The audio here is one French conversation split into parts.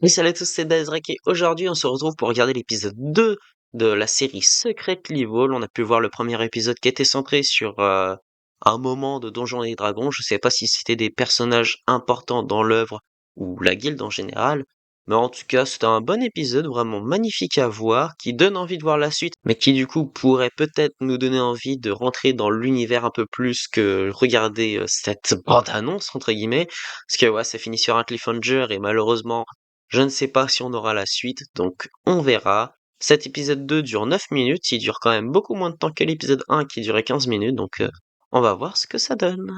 Oui, salut à tous, c'est Dazrek et aujourd'hui on se retrouve pour regarder l'épisode 2 de la série Secret Level. On a pu voir le premier épisode qui était centré sur un moment de Donjons et Dragons. Je sais pas si c'était des personnages importants dans l'œuvre ou la guilde en général, mais en tout cas c'était un bon épisode, vraiment magnifique à voir, qui donne envie de voir la suite, mais qui du coup pourrait peut-être nous donner envie de rentrer dans l'univers un peu plus que regarder cette bande-annonce entre guillemets, parce que ouais, ça finit sur un cliffhanger et malheureusement je ne sais pas si on aura la suite, donc on verra. Cet épisode 2 dure 9 minutes, il dure quand même beaucoup moins de temps que l'épisode 1 qui durait 15 minutes, donc on va voir ce que ça donne.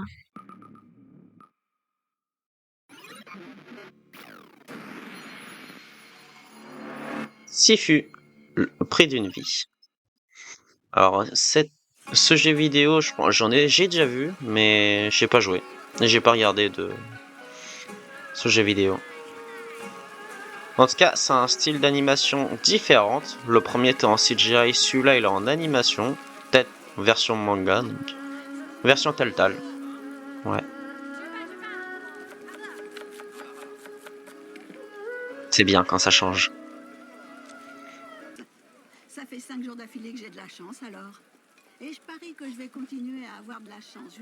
Sifu, le prix d'une vie. Alors, ce jeu vidéo, j'ai déjà vu, mais j'ai pas joué. J'ai pas regardé de ce jeu vidéo. En tout cas, c'est un style d'animation différente. Le premier était en CGI, celui-là il est en animation. Peut-être version manga, donc. Version Telltale. Ouais. C'est bien quand ça change. Ça fait 5 jours d'affilée que j'ai de la chance alors. Et je parie que je vais continuer à avoir de la chance.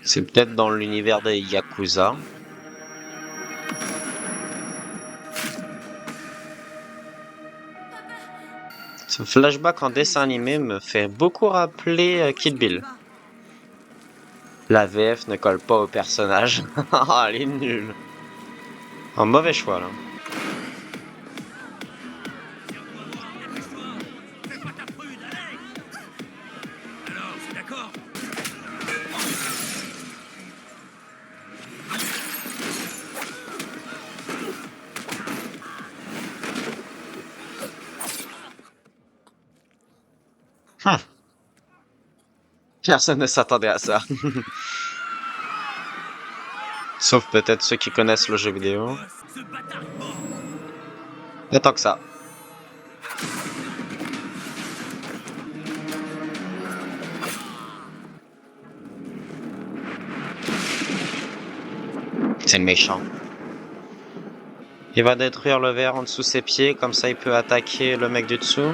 C'est peut-être dans l'univers des Yakuza. Ce flashback en dessin animé me fait beaucoup rappeler Kill Bill. La VF ne colle pas au personnage. Ah, elle est nulle. Un mauvais choix là. Hum, Personne ne s'attendait à ça. Sauf peut-être ceux qui connaissent le jeu vidéo. Et tant que ça. C'est méchant. Il va détruire le verre en dessous ses pieds, comme ça il peut attaquer le mec du dessous.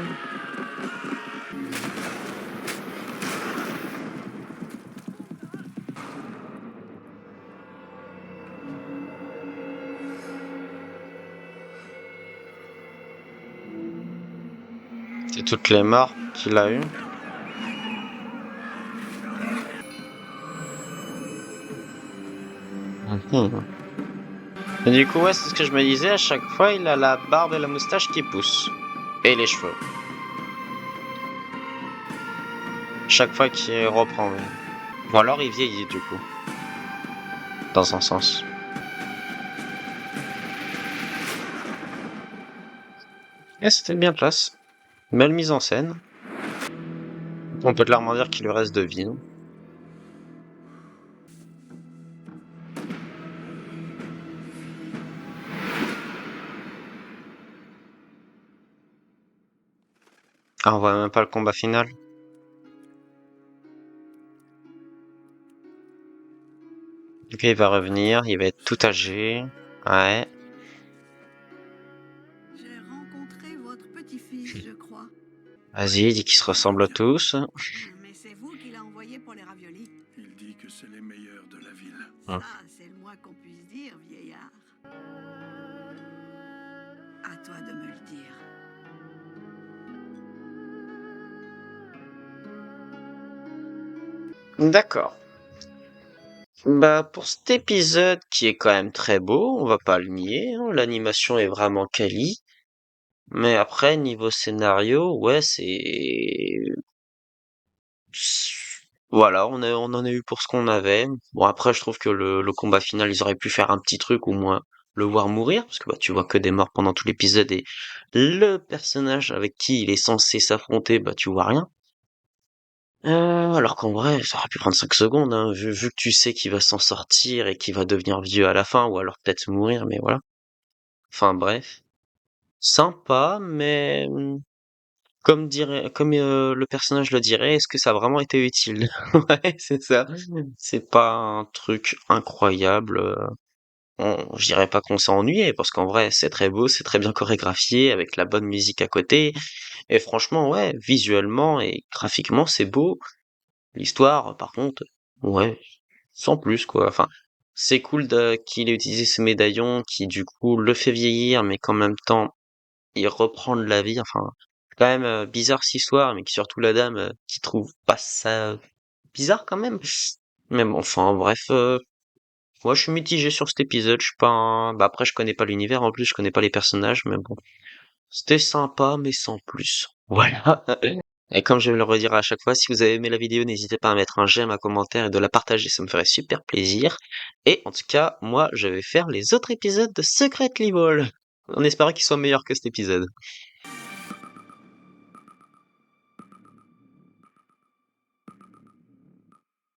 C'est toutes les morts qu'il a eues. Mhm. Et du coup, ouais, c'est ce que je me disais, à chaque fois, il a la barbe et la moustache qui poussent. Et les cheveux. Chaque fois qu'il reprend, oui. Ou alors il vieillit, du coup. Dans un sens. Et c'était bien place. Belle mise en scène. On peut clairement dire qu'il lui reste de vie. Ah, on voit même pas le combat final. Ok, il va revenir, il va être tout âgé. Ouais. J'ai rencontré votre petit-fils, je crois. Vas-y, dis qu'ils se ressemblent tous. Mais c'est vous qui l'a envoyé pour les raviolis. Il dit que c'est les meilleurs de la ville. Ça, c'est le moins qu'on puisse dire, vieillard. À toi de me le dire. D'accord. Bah, pour cet épisode qui est quand même très beau, on va pas le nier, hein, l'animation est vraiment quali. Mais après, niveau scénario, ouais, voilà, on en a eu pour ce qu'on avait. Bon, après, je trouve que le combat final, ils auraient pu faire un petit truc, au moins le voir mourir, parce que bah, tu vois que des morts pendant tout l'épisode, et le personnage avec qui il est censé s'affronter, bah, tu vois rien. Alors qu'en vrai, ça aurait pu prendre 5 secondes, hein, vu que tu sais qu'il va s'en sortir et qu'il va devenir vieux à la fin, ou alors peut-être mourir, mais voilà. Enfin bref. Sympa, mais comme le personnage le dirait, est-ce que ça a vraiment été utile? Ouais, c'est ça. C'est pas un truc incroyable. je dirais pas qu'on s'est ennuyé, parce qu'en vrai, c'est très beau, c'est très bien chorégraphié, avec la bonne musique à côté. Et franchement, ouais, visuellement et graphiquement, c'est beau. L'histoire, par contre, ouais, sans plus, quoi. Enfin, c'est cool qu'il ait utilisé ce médaillon qui, du coup, le fait vieillir, mais qu'en même temps, il reprend de la vie. Enfin, c'est quand même bizarre cette histoire, mais qui surtout la dame qui trouve pas ça bizarre quand même. Mais bon, enfin, bref, moi je suis mitigé sur cet épisode. Je suis pas bah après, je connais pas l'univers, en plus, je connais pas les personnages, mais bon. C'était sympa, mais sans plus. Voilà. Et comme je vais le redire à chaque fois, si vous avez aimé la vidéo, n'hésitez pas à mettre un j'aime, un commentaire et de la partager, ça me ferait super plaisir. Et en tout cas, moi, je vais faire les autres épisodes de Secret Level, en espérant qu'ils soient meilleurs que cet épisode.